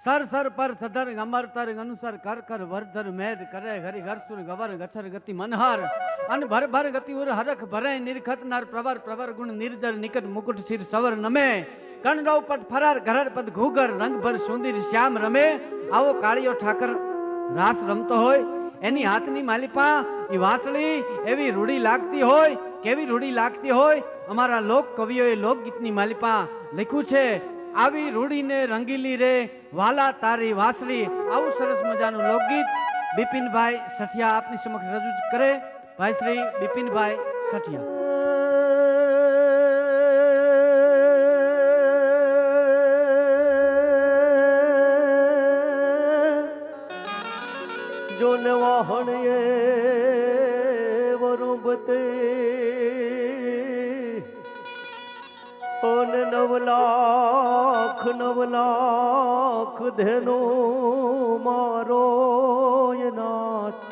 Sir sir પર સધર ગમર તર અનુસર કર કર વરધર મેદ કરે હરિ હરસુર ગવર ગચર ગતિ મનહાર અન ભર ભર ગતિ ઉર હરખ ભરે નિરખત નાર પ્રવર પ્રવર ગુણ નિર્જર નિકટ મુકુટ શિર સવર નમે કણરવ પટ ફરાર ઘરર પદ ઘુગર રંગ ભર સુંદર શ્યામ રમે આવો કાળિયો ઠાકર રાસ રમતો હોય એની હાથની માલિપા એ વાસળી એવી રૂડી લાગતી હોય કેવી રૂડી લાગતી હોય અમારા લોક કવિઓએ લોકગીતની માલિપા લખ્યું છે આવી રૂડીને રંગીલી રે વાલા તારી વાસળી આવું સરસ મજાનું લોકગીત બિપિનભાઈ સઠિયા આપની સમક્ષ રજૂ કરે ભાઈ શ્રી બિપિનભાઈ સઠિયા જોન વાહણીએ વરુબતે ઓન 9 લાખ ધેનો મારો નાથ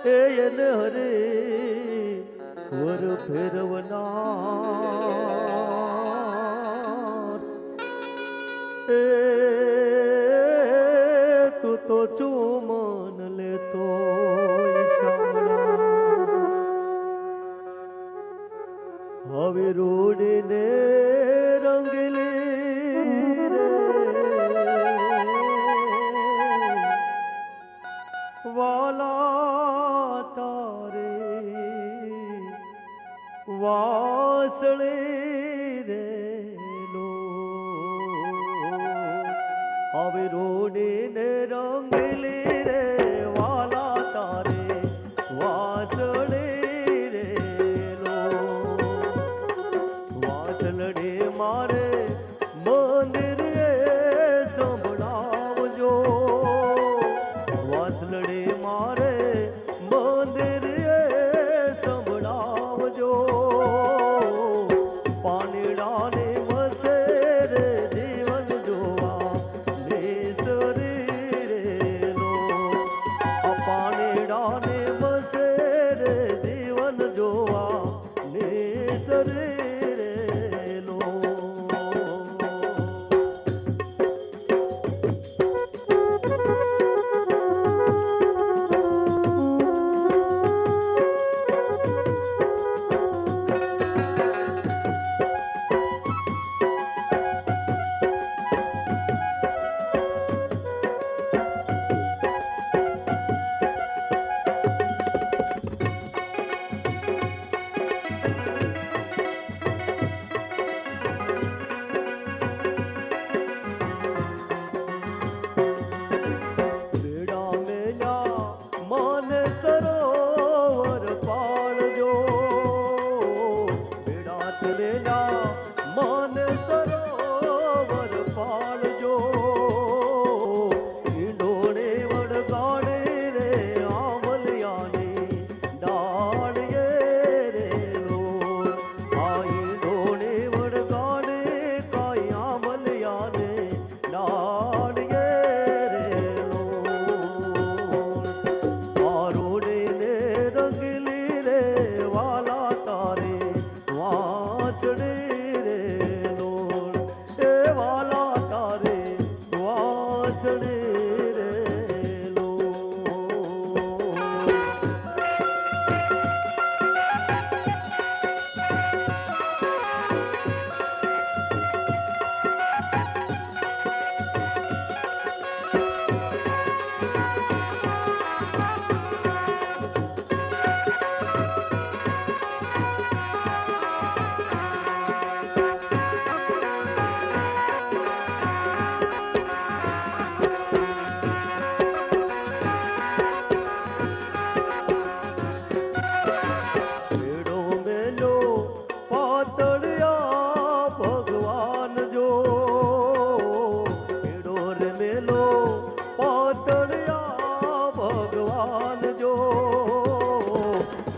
એને હરે વર ફેરવનાર તું તો ચુમન લેતો હવે રોડને રંગલી રે વાલા તારે વાસળી રે લો હવે રોડને રંગલી રે વાલા તારે વાસળી રે વાસલડે મારે મંદિર સંભળાવજો વાસલડે મારે મંદિર સંભળાવજો પાણીડાને વસે રે જીવન જોવા લેસરી રે લો આ પાણીડાને વસે રે જીવન જોવા લેસરી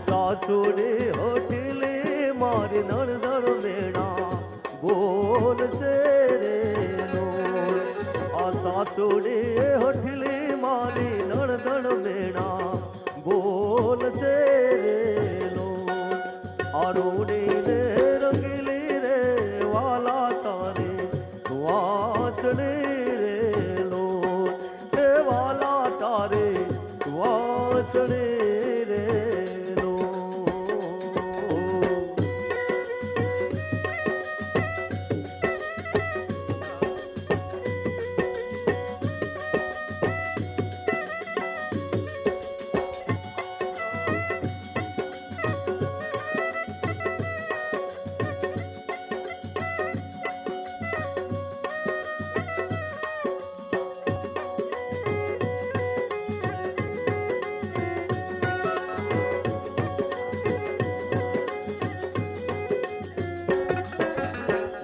સાસુડે હોટલે મારી નણદણ મેણા બોલ છે રે નો આ સાસુડે હોટલે મારી નણદણ મેણા બોલ છે રે નો આરો વાસળી રે નો.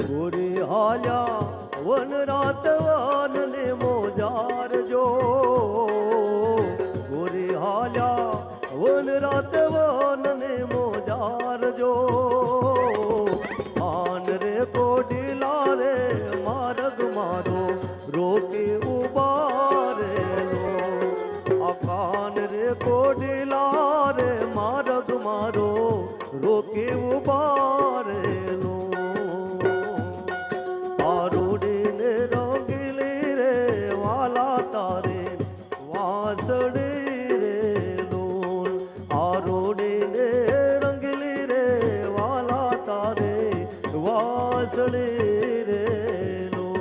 ગોરી હાલ્યા વન રાત વાનને મોજારજો. ગોરી હાલ્યા વન રાત વાનને મોજારજો. આન રે કોડીલા રે માર્ગ મારો રોકે ઉભા રેલો. આ કાન રે કોડીલા રે માર્ગ મારો રોકે ઉભા રેલો. આરોડીને રંગીલી રે વાલા તારે વાસળી રે લોલ. આરોડીને રંગીલી રે વાલા તારે વાસળી રે લોલ.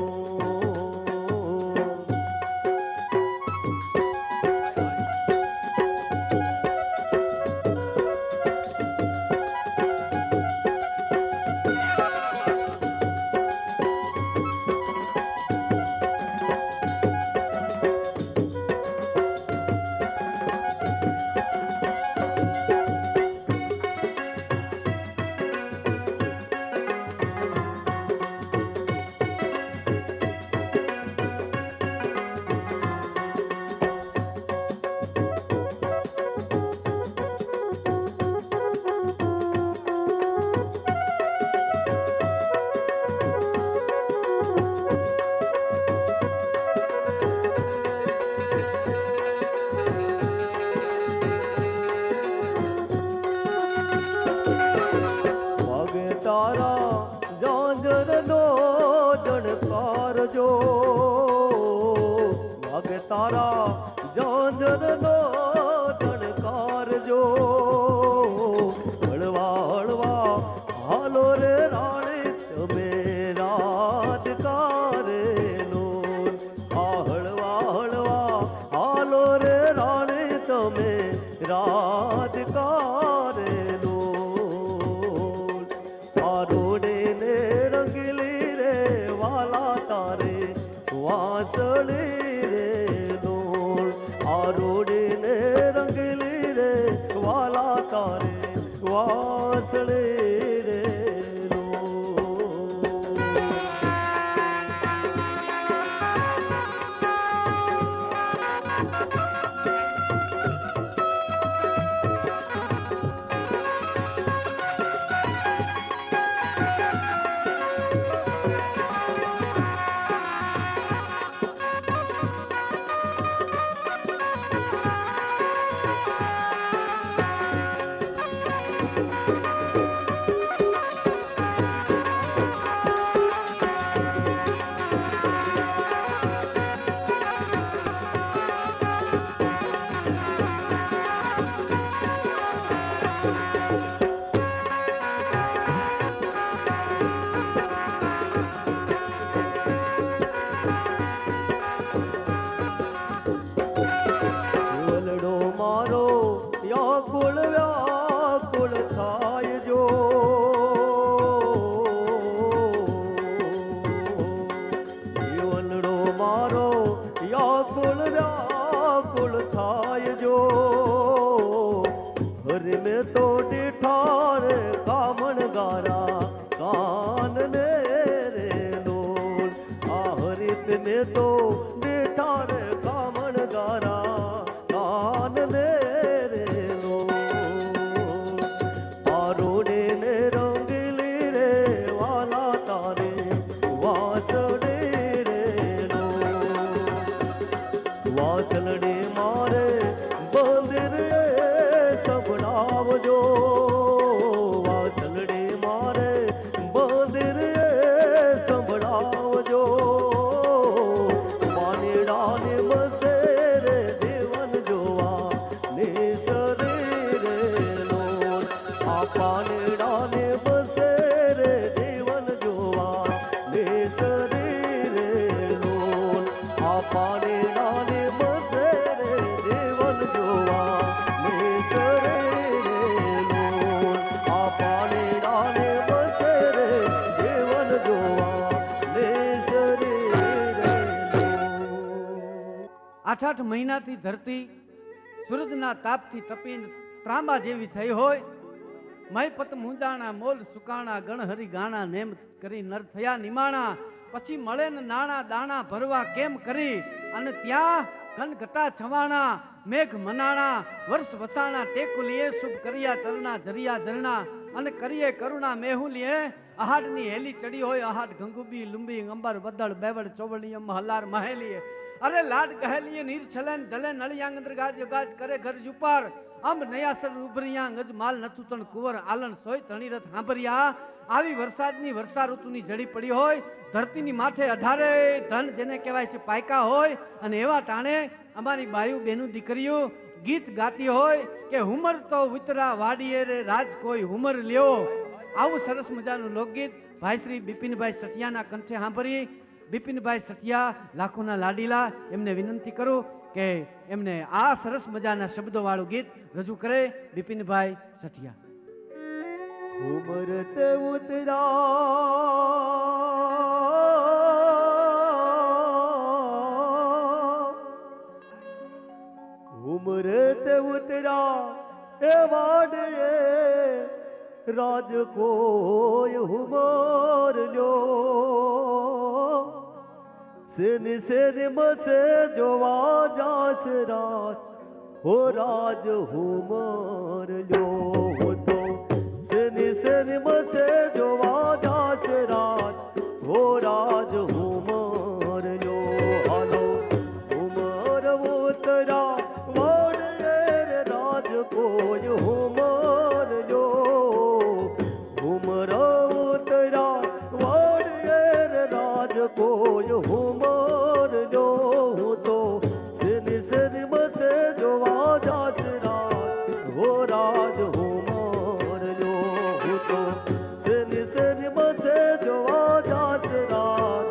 વાગે તારા ઝાંઝરનો જણકારજો. વાગે તારા ઝાંઝરનો જણકારજો. હળવા હળવા હાલો રે રાણી તમે રાધકારેલો. આ હળવા હળવા હાલો રે રાણી તમે રાધકારેલો. આરોડીને રંગીલી રે વાલા તારે વાસળી રે લોલ. આરોડીને રંગીલી રે વાલા તારે વાસળી રે લોલ. 8 મહિનાથી ધરતી સૂરજના તાપથી તપીને ત્રાંબા જેવી થઈ હોય, મય પત મુંજાણા મોલ સુકાણા ગણહરી ગાણા નેમ કરી નર થયા નિમાણા, પછી મળે ને નાણા દાણા ભરવા કેમ કરી, અને ત્યાં કનઘટા છવાણા મેઘ મનાણા વર્ષ વસાણા ટેકુલીએ શુભ કર્યા ચરણા જરિયા ઝરણા, અને કરીએ કરુણા મેહુલીએ આહાડની હેલી ચડી હોય આહાડ ગંગુબી લુંબી અંબર બદળ બેવડ ચોવડીયમ હલાર મહેલીએ, અરે લાડ ગહેલીએ નીર છલેન જલે નળિયાંગ અંદર ગાજ ગાજ કરે ઘર જુપાર, અંબ નયાસર ઉભરિયા ગજ માલ નતું તણ કુંવર આલણ સોય તણીરથ હાંભરિયા, આવી વરસાદની વર્ષા ઋતુની જડી પડી હોય, ધરતીની માથે 18 ધન જેને કહેવાય છે પાયકા હોય, અને એવા ટાણે અમારી બાયુ બેનું દીકરીઓ ગીત ગાતી હોય કે હુમર તો ઉતરા વાડીએ રે રાજ કોઈ હુમર લ્યો. આવું સરસ મજાનું લોકગીત ભાઈ શ્રી બિપિનભાઈ સઠિયાના કંઠે સાંભળી. બિપિનભાઈ સઠિયા લાખોના લાડીલા, એમને વિનંતી કરું કે એમને આ સરસ મજાના શબ્દોવાળું ગીત રજૂ કરે. બિપિનભાઈ સઠિયા. ઉમરત ઉતરા ઉમરત ઉતરા એ વાડે રાજ કોઈ હુમર લ્યો, સેન સેન મસે જોવા જાસ રાજ હો રાજ હુમર લ્યો, તો સેન સેન મસે જોવા જાસ રાજ હો રાજ હુમર લ્યો. હાલો ઉમર ઉતરા વાડે રાજ કોઈ હુમર લ્યો, ઉમર ઉતરા વાડે રાજ કોઈ હુમર લ્યો, તો સેની સેની મસે જોવા જાસ રાજ હો રાજ હુમર લ્યો, તો સેની સેની મસે જોવા જાસ રાજ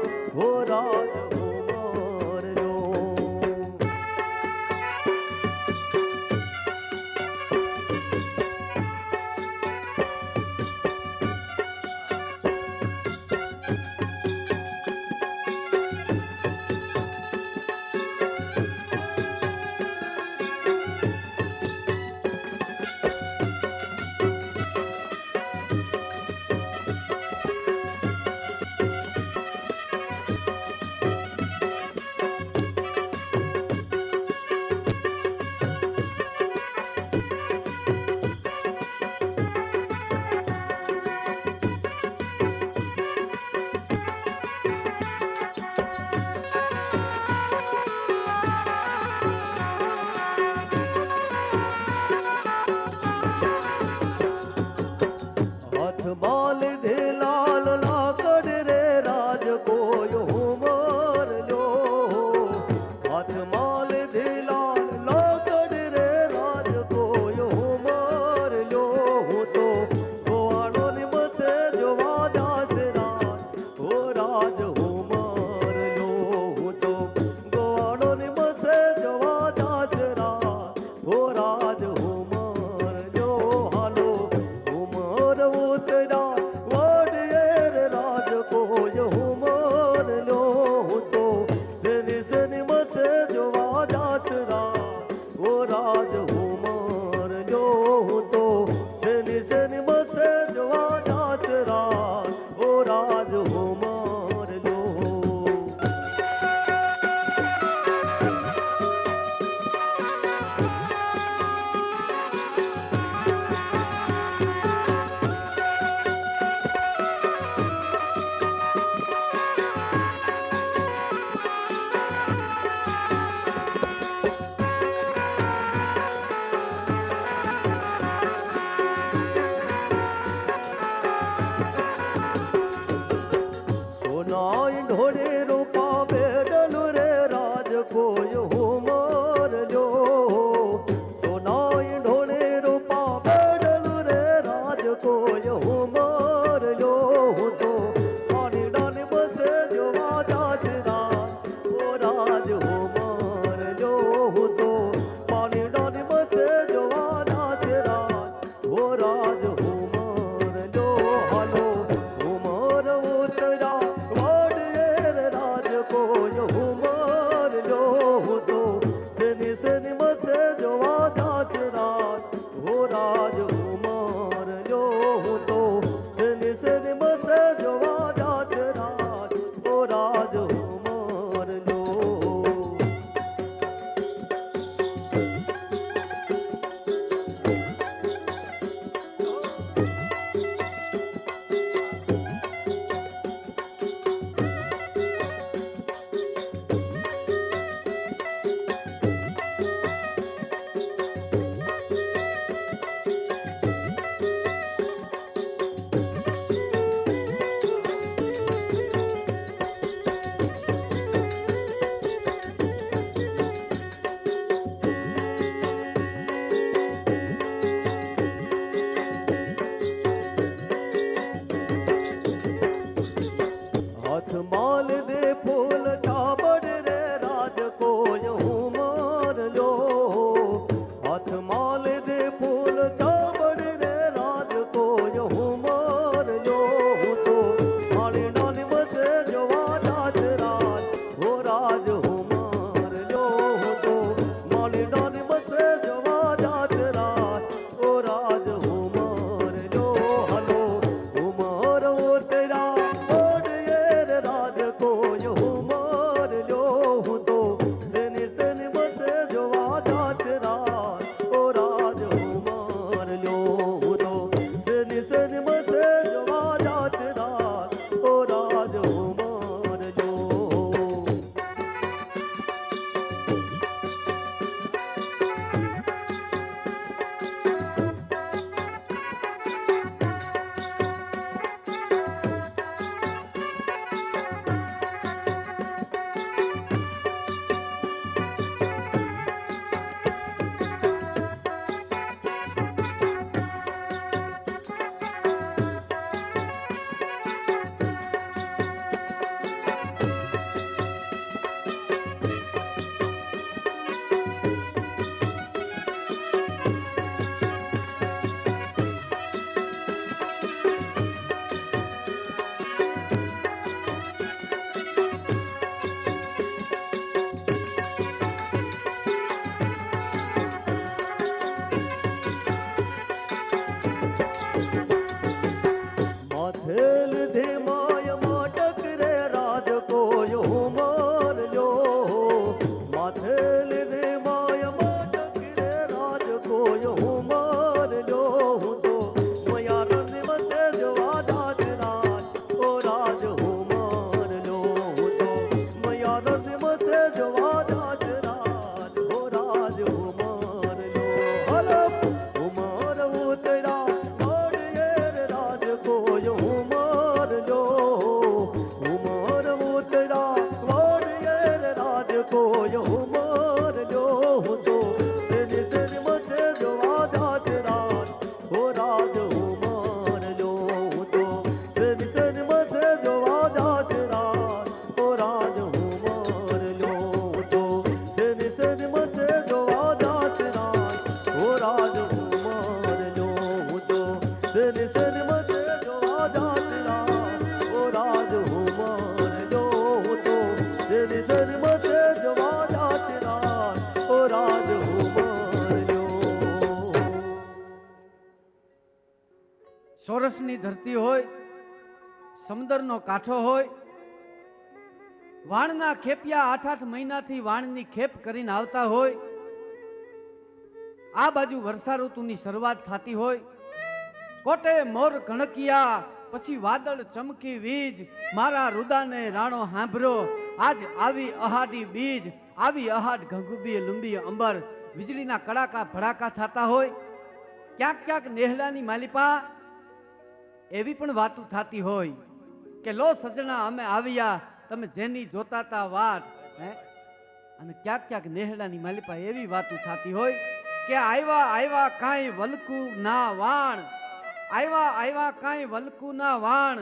નિસર્મ છે જોવા જાચરા ઓ રાજ હુમર જો તો નિસર્મ છે જોવા જાચરા ઓ રાજ હુમર જો. સોરસની ધરતી હોય, સમુદ્રનો કાંઠો હોય, વાણના ખેપિયા 8-8 મહિનાથી વાણની ખેપ કરીને આવતા હોય, આ બાજુ વર્ષા ઋતુની શરૂઆત થતી હોય, કોટે મોર કણકિયા પછી વાદળ ચમકી વીજ, મારા રુદાને રાણો હાંભરો, આજ આવી અહાડી બીજ, આવી અહાડ ઘંઘુબી લુંબી અંબર, વીજળીના કડાકા ભડાકા થતા હોય, ક્યાંક ક્યાંક નેહડાની માલિપા એવી પણ વાતો થતી હોય કે લો સજણા અમે આવ્યા તમે જેની જોતા તા વાટ હે. અને ક્યાંક ક્યાંક નેહડાની માલિપા એવી વાતો થતી હોય કે આવ્યા આવ્યા કાંઈ વલકું ના વાણ, આવ્યા આવ્યા કાંઈ વલકું ના વાણ,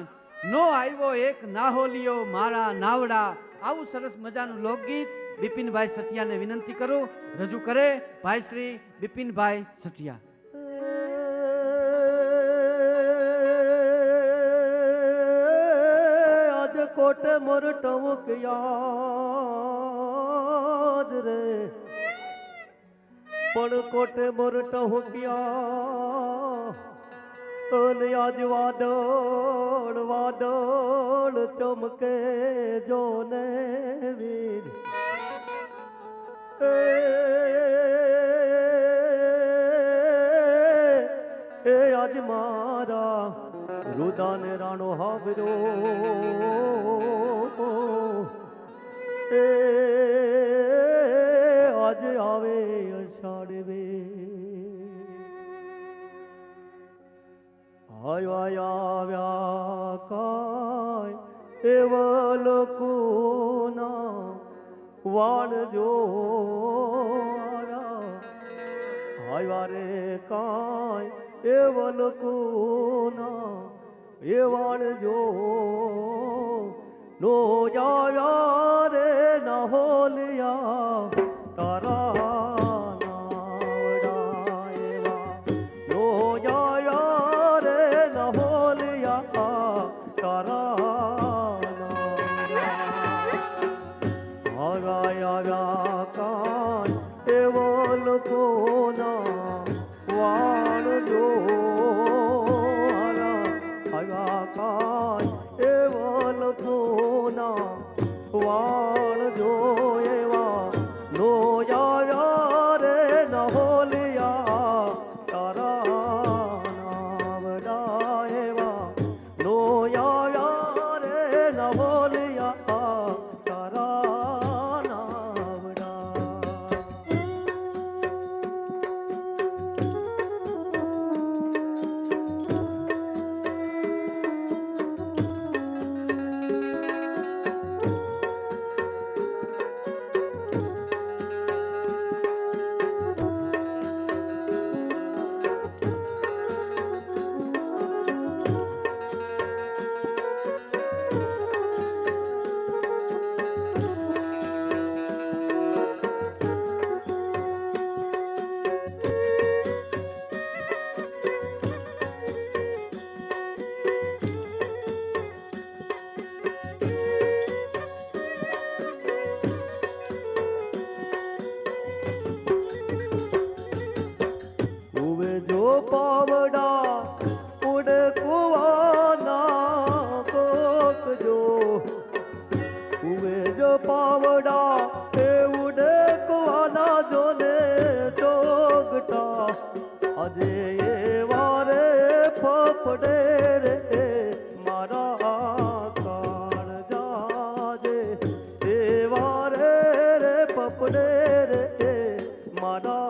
નો આવ્યો એક નાહોલિયો મારા નાવડા. આવું સરસ મજાનું લોકગીત બિપિનભાઈ સઠિયાને વિનંતી કરું, રજૂ કરે ભાઈ શ્રી બિપિનભાઈ સઠિયા. કોટ મોર ટવક યાદ રે, પણ કોટે મોર ટવક્યા અને આજ વાદળ વાદળ ચમકે જોને વીર. એ આજ મારા રુદાને રાણો હાવરો, એ આજ આવે અષાઢ આવ્યા કાય એવા લોકોના વાણ જો આવ્યા રે કાય એવા લોકોના એ વાણ જો નો આવ્યા રે ના હોલિયા તારા વાણ જો એવા નો આવ્યા રે ન હોલિયા તારા નાવડા એવા નો આવ્યા રે ન હોલિયા તારા નાવડા. પાવડા ઉડે કુવાના કોક જો ઉવે જો પાવડા એ ઉડે કુવાના જોને ચોગટા આજે એ વારે ફફડે રે મારા કાળ જાજે એ વારે રે ફફડે રે મારા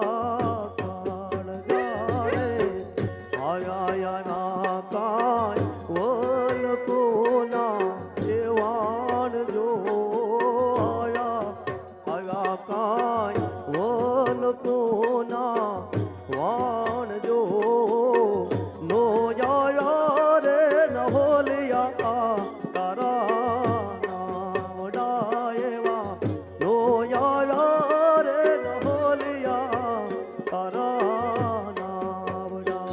વાણ જો નો આવ્યા રે ન હોલિયા તારા નાવડા એવા નો આવ્યા રે ન હોલિયા તારા નાવડા.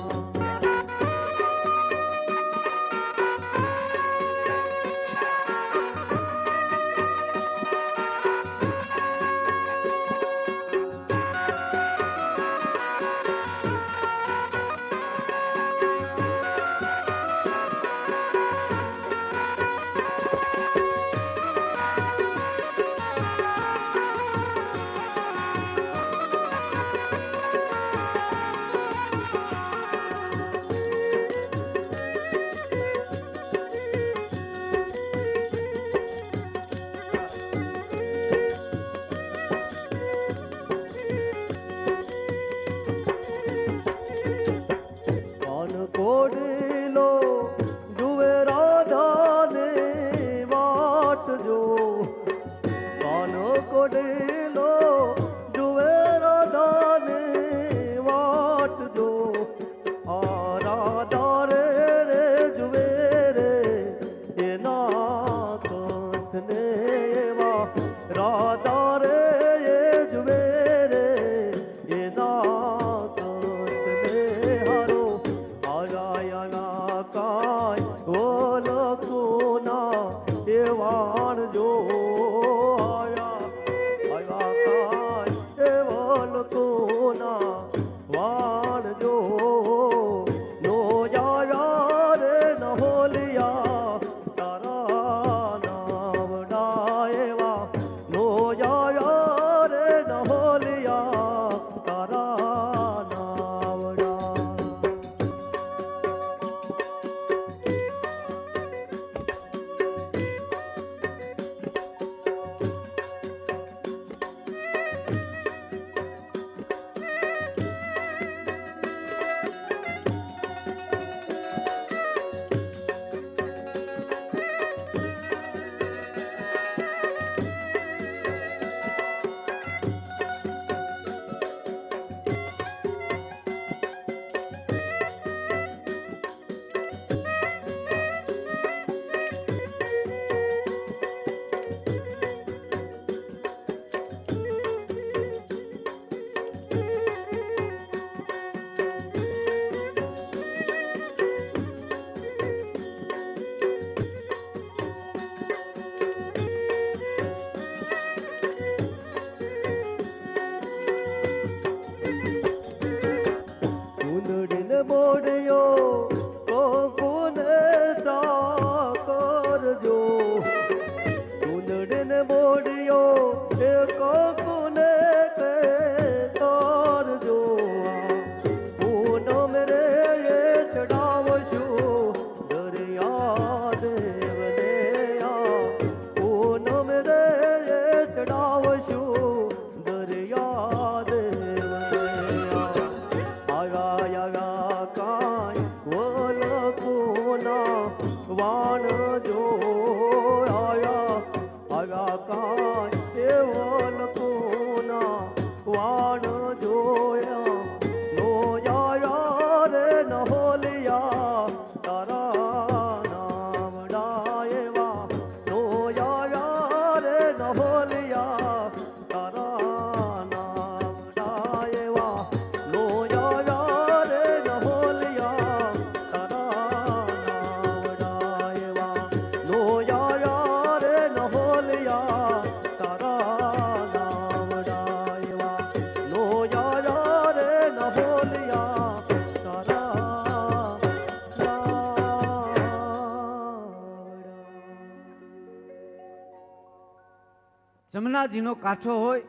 જમનાજીનો કાંઠો હોય,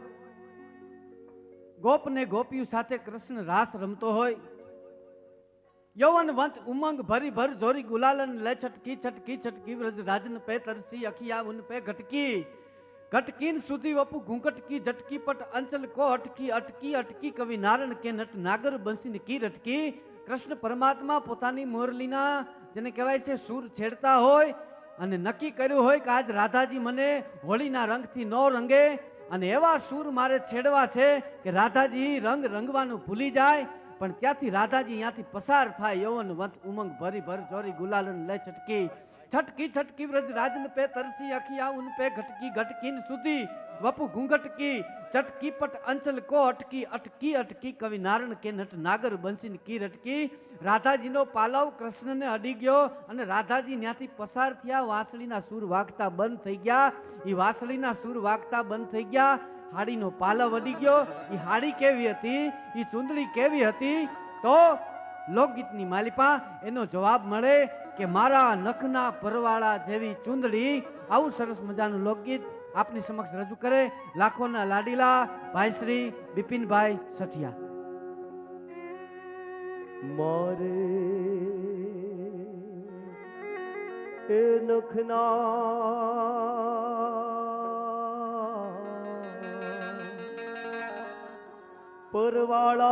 ગોપ ને ગોપીઓ સાથે કૃષ્ણ રાસ રમતો હોય, યૌવનવંત ઉમંગ ભરી ભર જોરી ગુલાલન લે છટકી છટકી છટકી વ્રજ રાજન પે તરસી અખિયા ઉન પે ઘટકી ઘટકીન સુધી વપુ ઘૂંઘટ કી झटकी पट अंचल को अटकी अटकी अटकी कवि नारायण के नट नागर બંસી કી રટકી. કૃષ્ણ પરમાત્મા પોતાની મુરલીના જેને કહેવાય છે સૂર છેડતા હોય અને નક્કી કર્યું હોય કે આજ રાધાજી મને હોળીના રંગથી ન રંગે અને એવા સૂર મારે છેડવા છે કે રાધાજી રંગ રંગવાનું ભૂલી જાય. પણ ત્યાંથી રાધાજી ત્યાંથી પસાર થાય. યૌવનવંત ઉમંગ ભરી ભર જોરી ગુલાલન લે છટકી છટકી છટકી વ્રજ રાજન પે તરસી અખિયા ઉન પે ઘટકી ઘટકીન સુધી વપુ ઘૂંઘટ કી ચટકી પટ અંચલ કો અટકી અટકી અટકી કવિ નારણ કે નટ નાગર બંસીન કી રટકી. રાધાજીનો પાલવ કૃષ્ણને અડી ગયો અને રાધાજી ત્યાંથી પસાર થયા. વાંસળીના સૂર વાગતા બંધ થઈ ગયા. એ વાંસળીના સૂર વાગતા બંધ થઈ ગયા. હાડીનો પાલવ અડી ગયો. એ હાડી કેવી હતી, એ ચૂંદડી કેવી હતી? તો લોકગીતની માલિપા એનો જવાબ મળે કે મારા નખના પરવાળા જેવી ચૂંદડી. આવું સરસ મજાનું લોકગીત આપની સમક્ષ રજૂ કરે લાખોના લાડીલા ભાઈ શ્રી બિપિનભાઈ સઠિયા. મારે એ નખના પરવાળા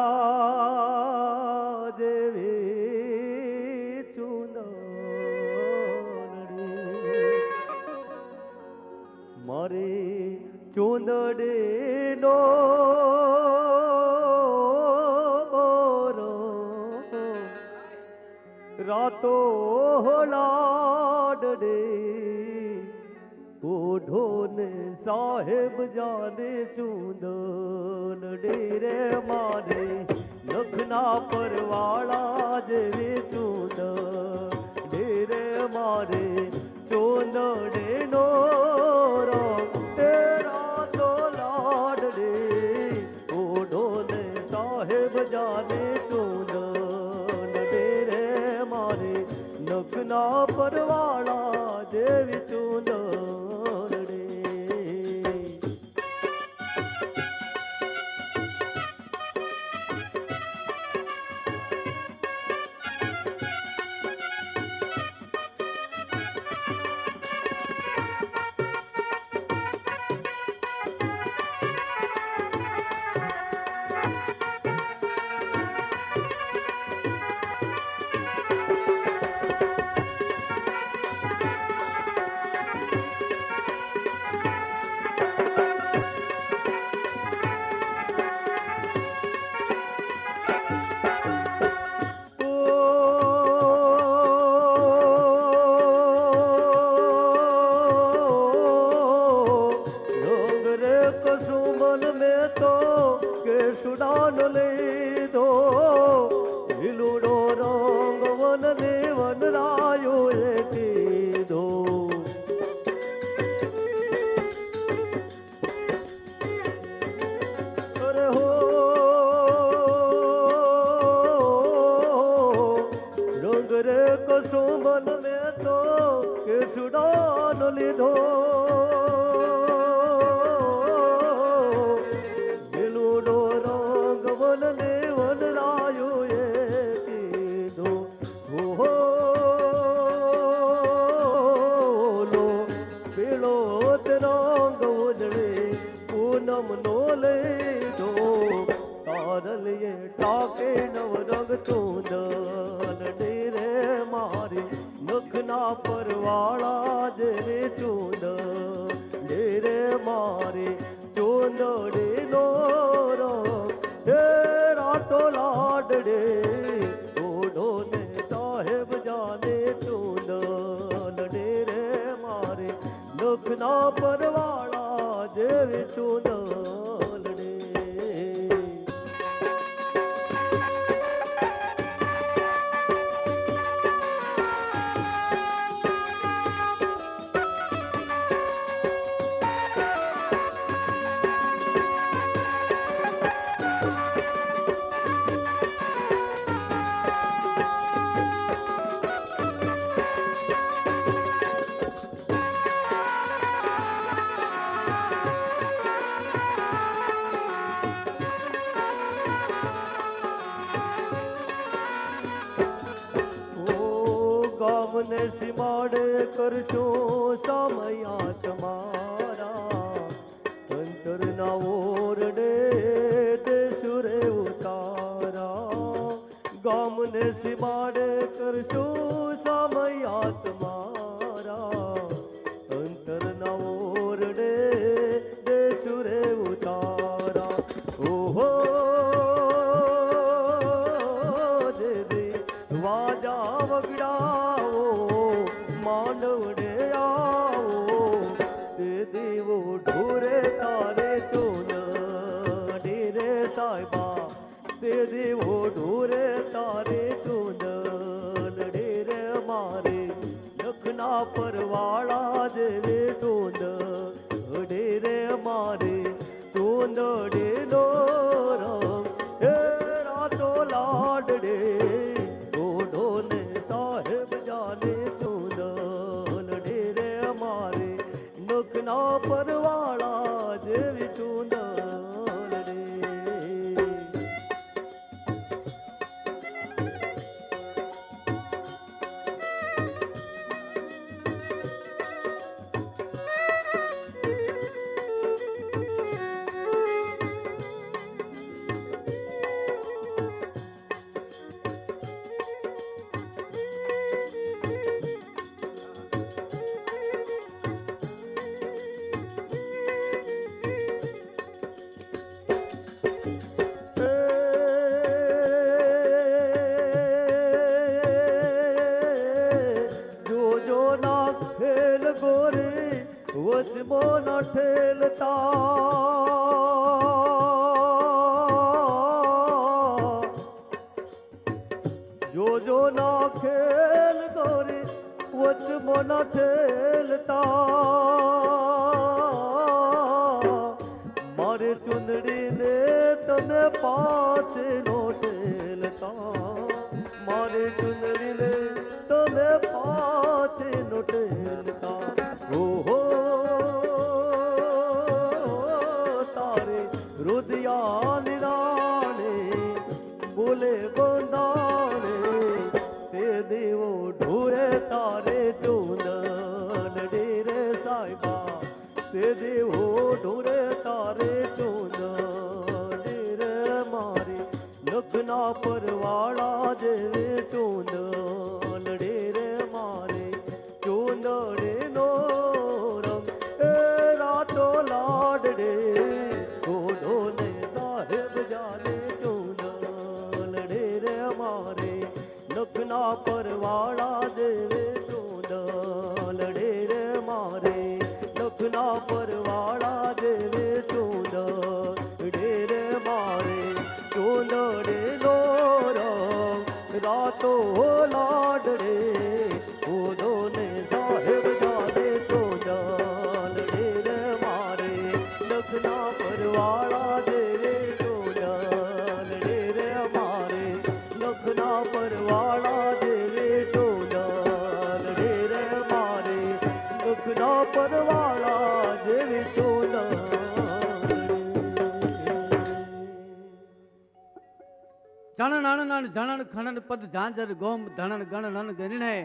જેવી ચૂંદડી મારે ચૂંદડીનો રાતો લાડડે ઓઢો ને સાહેબ જાને ચૂંદડે રે મારે નખના પરવાળા જેવી ચૂંદડે રે મારે ચૂંદડે નો રાતો લાડડે ઓઢો ને સાહેબ જાને ચૂંદડે રે મારે નખના પરવાળા જેવી ચૂંદડે. લીધો દિલુડો રંગ વનને વનરાયો એ કીધો હો લો પેલો રંગ ઉજળે પૂનમ નો લીધો તારલીએ ટાકે નવ રંગ ચૂંદન ડેરે મારી નખના પરવાળા જેરે ચૂંદ ડેરે મારી ચૂંદડે નો રંગ હે રાતો લાડડે ઓઢો ને સાહેબ જાને ચૂંદ ડેરે મારી નખના પરવાળા જેવી ચૂંદ. સીમાડે કરશો સમયા તમારા અંતરના ઓરડે દેશુરે ઉતારા ગામને સીમાડે કરશો સમયા તમારા અંતરના ઓરડે દેશુરે ઉતારા ઓહો વાજા વગડાવો માનવડે આવો તે દેવો ઢોરે તારે ચોન ડેરે સાહેબા તે દેવો ઢોરે તારે ચોન ડેરે મારે લખના પરવાળા દેવે ચોન ડેરે મારે ચોન ડેનો રંગ હે રાતો લાડડે પરવાળા જેવી ચૂંદલ રે વચમો ન ઠેલતા જોજો ના ખેલ ગોરી વચમો ન ઠેલતા મારે ચુંદડીને તમે પાછે નો ઠેલતા મારે ચુંદડીને તમે પાછે નો ઠેલતા ઓહો રુદિયા નિરાણે બોલે બંધાણે તે દેવો ઢોરે તારે ચૂંદન ડેરે સાહેબા તે દેવો ઢોરે તારે ચૂંદન ડેરે મારે લખના પરવાળા જેવે ચૂંદન ડેરે મારે ચૂંદડે નો રંગ એ રાતો લાડડે લખના પરવાળા દેવે ચૂંદલ ડેરે મારે લખના પરવાળા દેવે ચૂંદલ ડેરે મારે ચૂંદડે નો રંગ રાતો લાડડે ઓદો ને સાહેબ જાને ચૂંદલ ડેરે મારે લખના પરવાળા દેવે ચૂંદલ ડેરે મારે લખના પરવાળા દેવે ચૂંદલ ડેરે મારે લખના પરવાળા જેવી ચૂંદલ ચણણ જણણ ખણન પદ ઝાંઝર ગોમ ધણન ગણન ગરિણે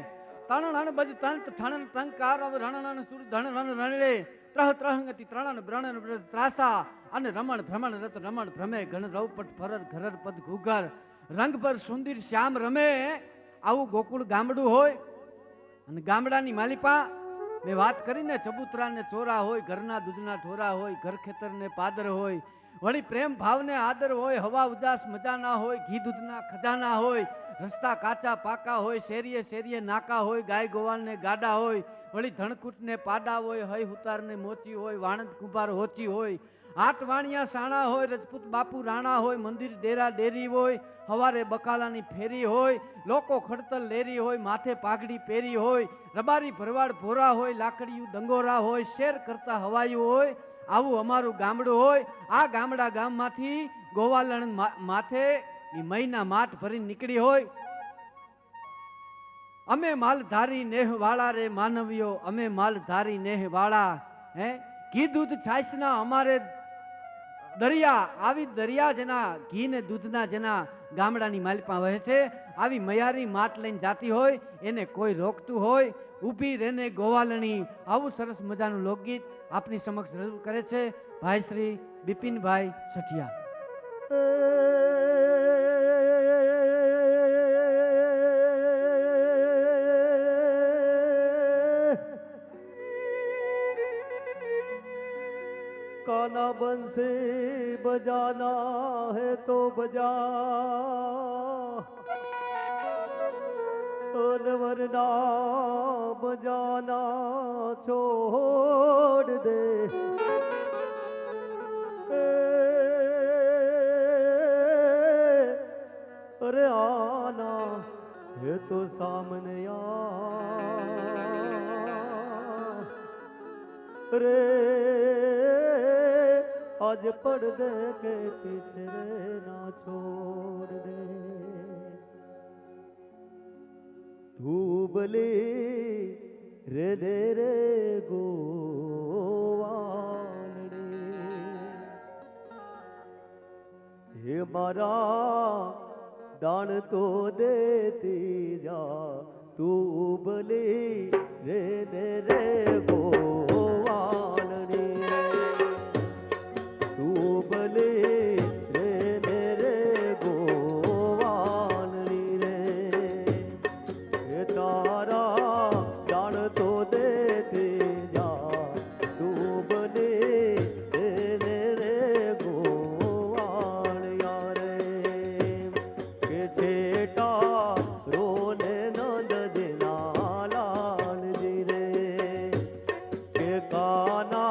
તણણ બજ તંત ઠણન તંકાર અવ રણન સુર ધણન રણડે ત્રહ ત્રહંગતિ ત્રણન બ્રણન ત્રાસા અને રમણ ભ્રમણ રત રમણ ભ્રમે ગણ રવપટ ફરર ઘરર પદ ઘુઘર રંગ પર સુંદર શ્યામ રમે આવું ગોકુળ ગામડું હોય અને ગામડાની માલિપા મેં વાત કરીને ચબૂતરા ને ચોરા હોય ઘરના દૂધના ઠોરા હોય ઘર ખેતર ને પાદર હોય વળી પ્રેમ ભાવને આદર હોય હવા ઉજાસ મજા ના હોય ઘી દૂધના ખજાના હોય રસ્તા કાચા પાકા હોય શેરીએ શેરીએ નાકા હોય ગાય ગોવાળ ને ગાડા હોય વળી ધણકૂટ ને પાડા હોય હય હુતાર ને મોચી હોય વાણંદ કુંભાર હોચી હોય આઠ વાણિયા સાણા હોય રજપૂત બાપુ રાણા હોય મંદિર ડેરા ડેરી હોય હવારે બકાલાની ફેરી હોય લોકો ખડતલ લેરી હોય માથે પાઘડી પહેરી હોય રબારી ભરવાડ ભોરા હોય લાકડીયું દંગોરા હોય શેર કરતા હવાયું હોય આવું અમારું ગામડું હોય આ ગામડા ગામમાંથી ગોવાલણ માથે મહિના માઠ ભરી નીકળી હોય અમે માલધારી નેહવાળા રે માનવીઓ અમે માલધારી નેહવાળા હે ઘી દૂધ છાશના અમારે દરિયા આવી દરિયા જેના ઘી ને દૂધના જેના ગામડાની માલપા વહે છે, આવી મયારી માટ લઈને જાતી હોય એને કોઈ રોકતું હોય, ઊભી રેને ગોવાલણી, આવું સરસ મજાનું લોકગીત આપની સમક્ષ રજૂ કરે છે ભાઈ શ્રી બિપિનભાઈ સઠિયા. काना बंसी बजाना है तो बजा, और वरना बजाना छोड़ दे. अरे आना है तो सामने आ रे, आज पर्दे के पीछे ना छोड़ दे. तू बली रे दे रे गोवालड़ी, हे मारा दान तो देती जा, तू बली रे दे रे गोवालड़ी, तू बली रे मेरे गोवालड़ी रे, ये तारा जान तो देती जा, तू बली रे मेरे गोवालिया रे, के छेटा रोने नंद जी लाल जी रे, के काना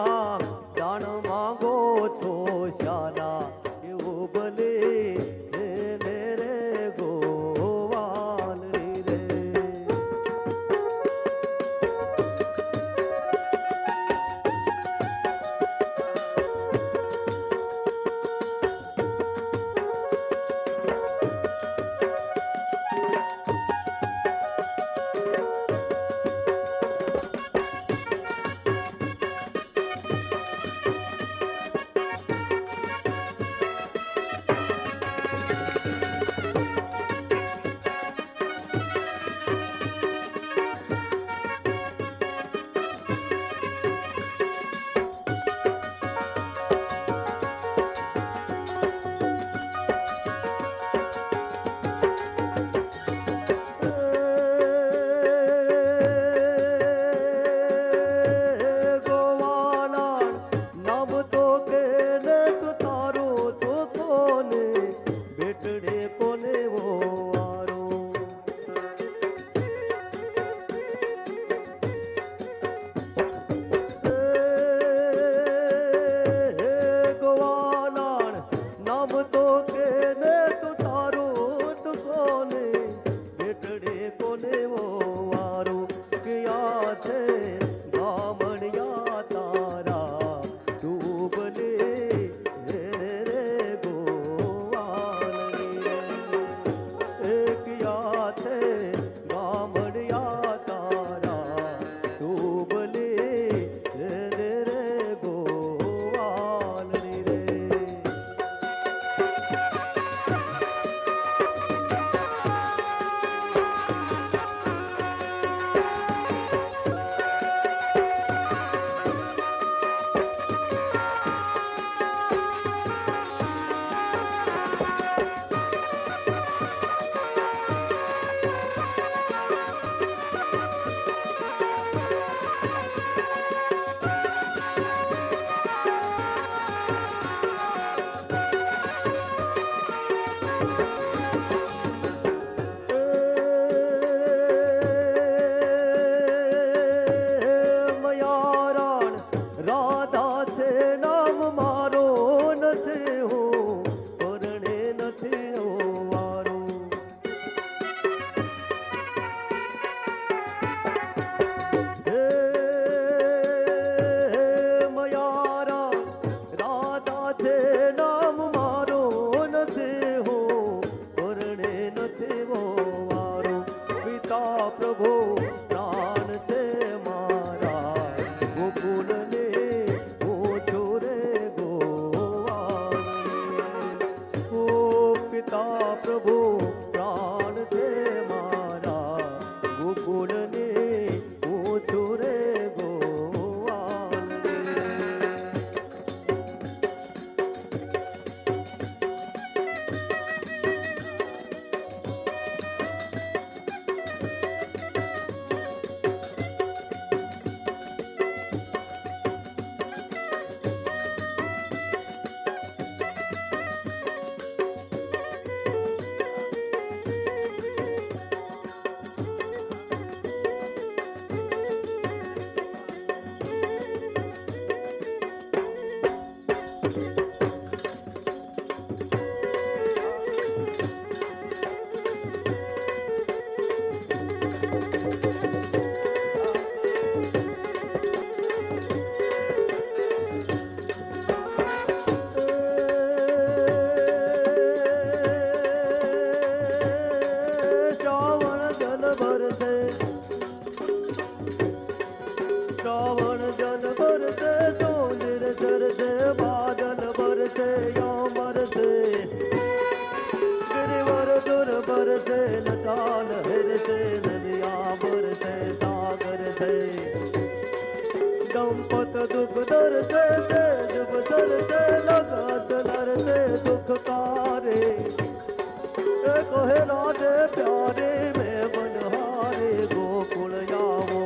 માને પ્યારે મેં બનહારે ગોકુળ આવો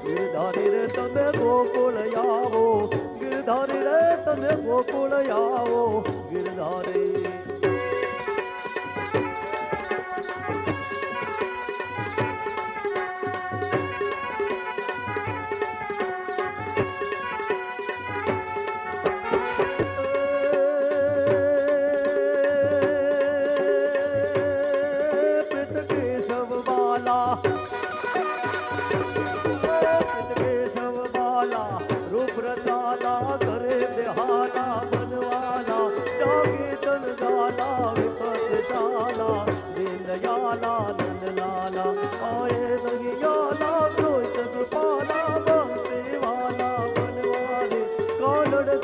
ગિરધારી રે તમે ગોકુળ આવો ગિરધારી રે તમે ગોકુળ આવો ગિરધારી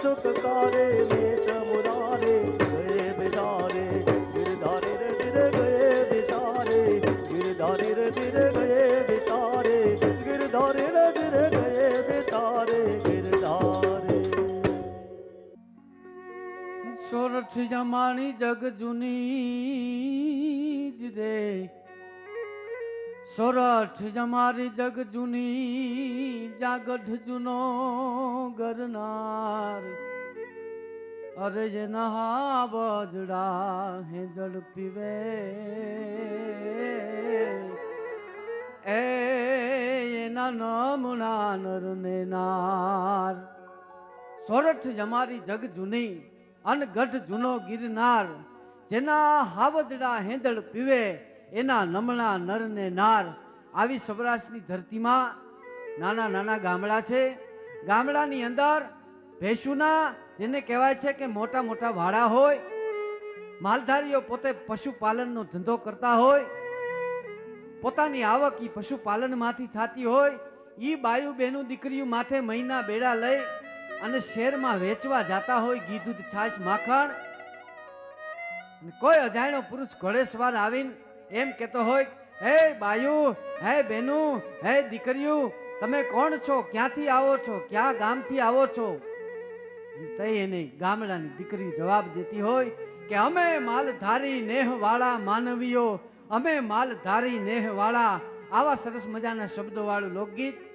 चुटकारे में मुरारे गए बेचारे गिरधारी रे गिर गए बेचारे गिरधारी रे गिर गए बेचारे गिरधारी रे गिर गए बेचारे गिरधारी સોરઠ જમાણી જગ જૂની જ રે સોરઠ જમારી જગ જૂની જાગઢ જૂનો ગરનાર અરે જે નહા બજડા હે જળ પીવે એના નમણા નર ને નાર સોરઠ જમારી જગ જૂની અન ગઢ જૂનો ગિરનાર જેના હાવજડા હેંદળ પીવે એના નમણા નર ને નાર આવી સૌરાષ્ટ્રની ધરતીમાં નાના નાના ગામડા છે ગામડાની અંદર ભેંસુના જેને કહેવાય છે કે મોટા મોટા વાડા હોય માલધારીઓ પોતે પશુપાલનનો ધંધો કરતા હોય પોતાની આવક ઈ પશુપાલનમાંથી થતી હોય ઈ બાયુ બહેનું દીકરીઓ માથે મહિના બેડા લઈ અને શહેરમાં વેચવા જાતા હોય ઘી દૂધ છાશ માખણ કોઈ અજાણ્યો પુરુષ ઘોડેસવાર આવીને એમ કહેતો હોય હે બાયુ હે બેનું હે દીકરીઓ તમે કોણ છો ક્યાંથી આવો છો ક્યાં ગામથી આવો છો તઈ એને ગામડાની દીકરી જવાબ દેતી હોય કે અમે માલધારી નેહવાળા માનવીઓ અમે માલધારી નેહવાળા આવા સરસ મજાના શબ્દો વાળું લોકગીત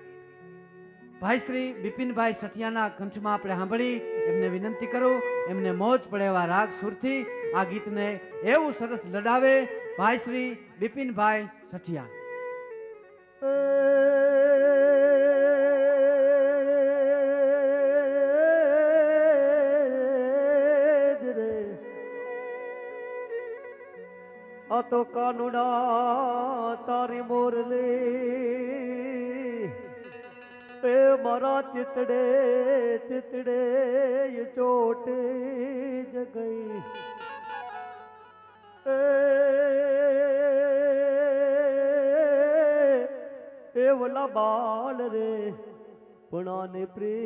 ભાઈ શ્રી બિપિનભાઈ સઠિયાના કંઠમાં આપણે સાંભળી એમને વિનંતી કરું એમને મોજ પડે એવા રાગ સુરથી આ ગીતને એવું સરસ લડાવે ભાઈ શ્રી બિપિનભાઈ સઠિયા આ તો કાનુડા તારી મોરલી એ મારા ચિતડે ચિતડે ये ચોટ જગઈ એ વલા બાળ રે પુણાને પ્રીત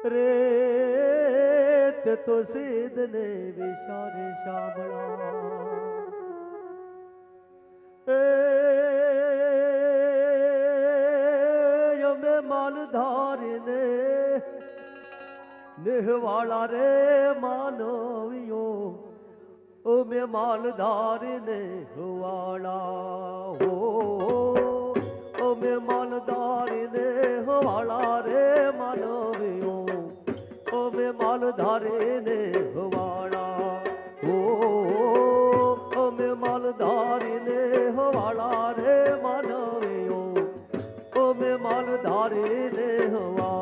રે તે તો સિદ્ધ ને વિચારે શામળા અમે માલધારીને નેહવાળા રે માનવીઓ અમે માલધારીને હવાળા હો અમે માલધારીને હવાળા રે માનવીઓ અમે માલધારીને હવાળા હો અમે માલધારીને હવાળા રે માનવીઓ અમે માલધારીને હવાળા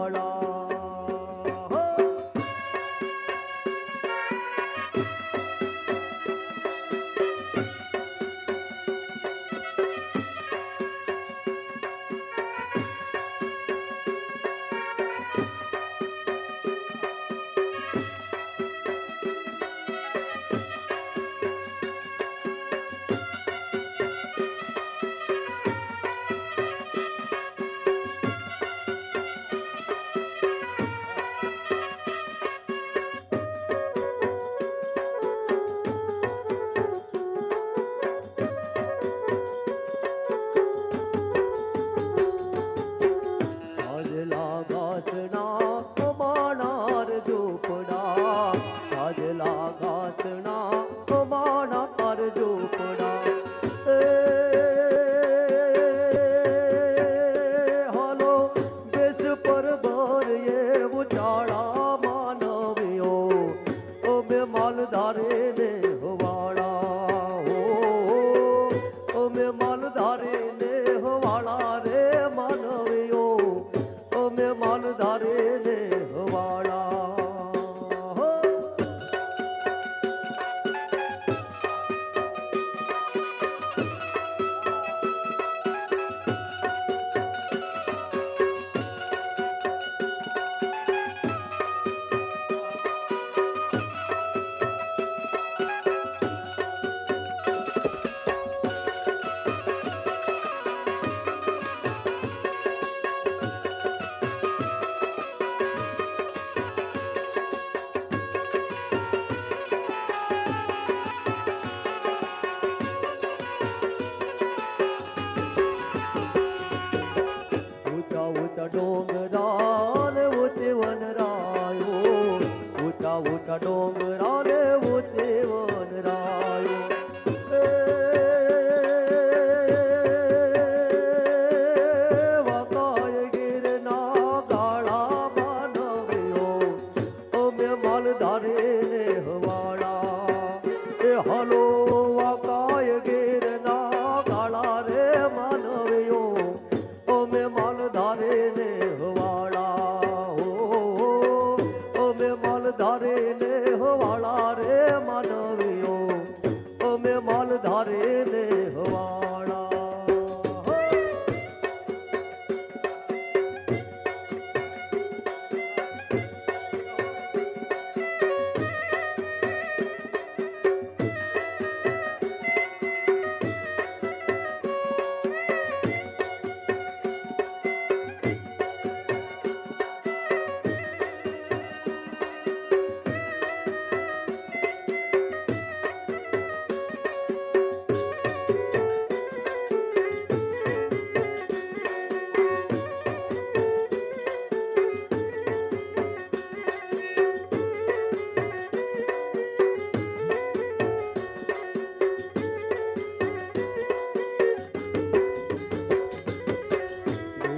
ઊંચા ડોંગરા ને ઊંચે વનરાયો, ઊંચા ઊંચા ડોંગરા ને ઊંચે વનરાયો. વકાય ગીરના ગાળા માનવ્યો, અમે માલધારે ને હવાળા. હલો વકાય ગીરના ગાળા રે માનવ્યો, અમે માલધારે ને હવાળા. અમે માલધારે ને હવાળા રે માનવ્યો, અમે માલધારે ને હવાળા.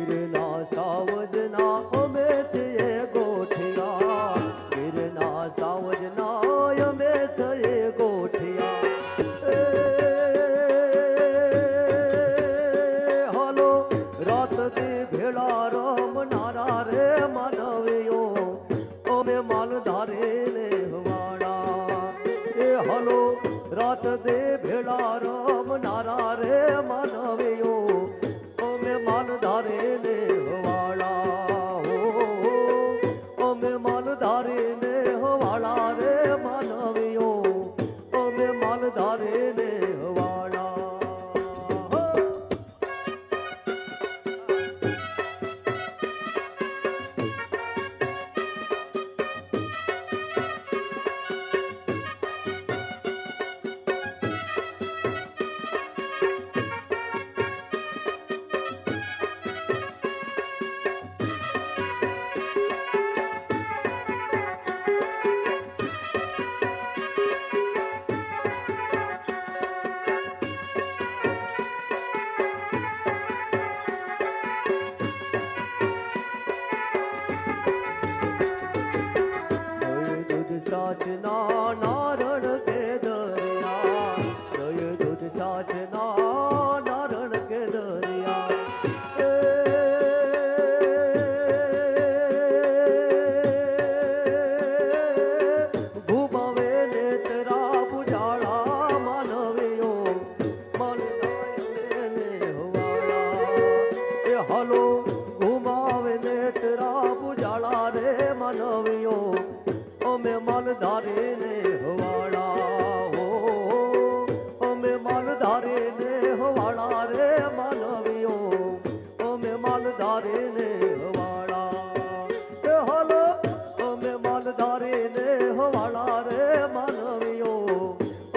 ગીરના સાવજના અમે છીએ ગોઠિયા, ગીરના સાવજના અમે છીએ ગોઠિયા. હાલો રાતથી ભેળા રમનારા રે માનવીઓ, અમે માલધારે ને હવાળા. હાલો રાતથી ભેળા રમનારા રે માનવીઓ, અમે માલધારે ને હવાળા. અમે માલધારે ને હવાળા રે માનવીઓ, અમે માલધારે ને હવાળા. સાચના નારણ કે દરિયા, જય દૂધ સાચના નારણ કે દરિયા. ઘુમાવે ને તેરા બુજાળા માનવીઓ, માલધારે ને હવાળા. હાલો ઘુમાવે ને તેરા બુજાળા રે માનવીઓ, અમે માલધારે ને હવાળા. અમે માલધારે ને હવાળા રે માનવીઓ, અમે માલધારે ને હવાળા. હાલો અમે માલધારે ને હવાળા રે માનવીઓ,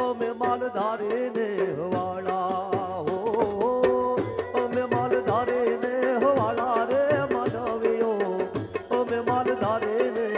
અમે માલધારે ને હવાળા. અમે માલધારે ને હવાળા રે માનવીઓ, અમે માલધારે ને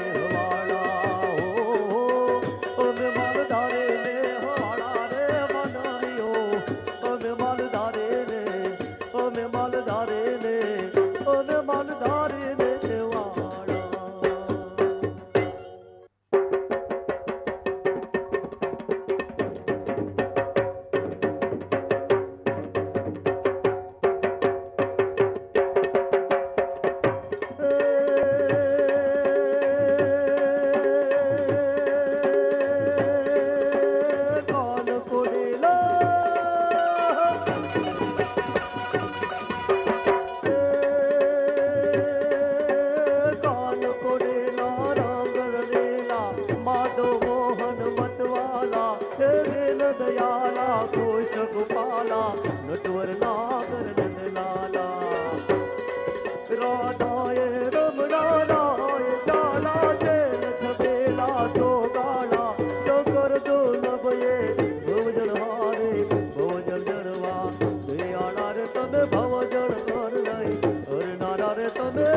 નટવર નાગર નંદલાલા રાધાએ રમણાનાએ ચાલા છે છબેલા ચોગાળા શંકર દુર્લભએ ભવજળ હારે ભવજળ જળવા દયાળા રે તમે ભવજળ કર નહીં હરનારા રે તમે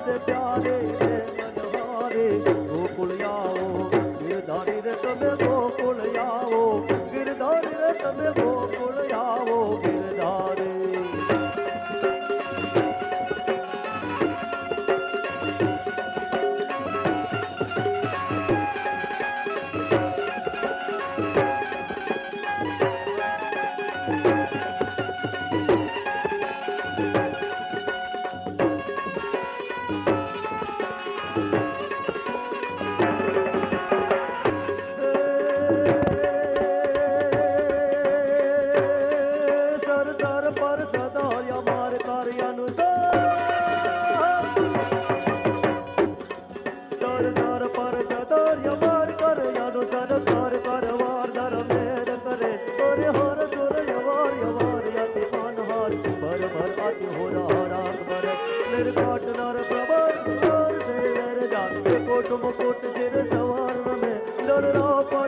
રે પ્યારે રે મનહારે ગોકુળ આવો ગિરધારી રે તમે ગોકુળ આવો ગિરધારી રે તમે ગોકુળ આવો ગિરધારી मुकुट सिर सवार में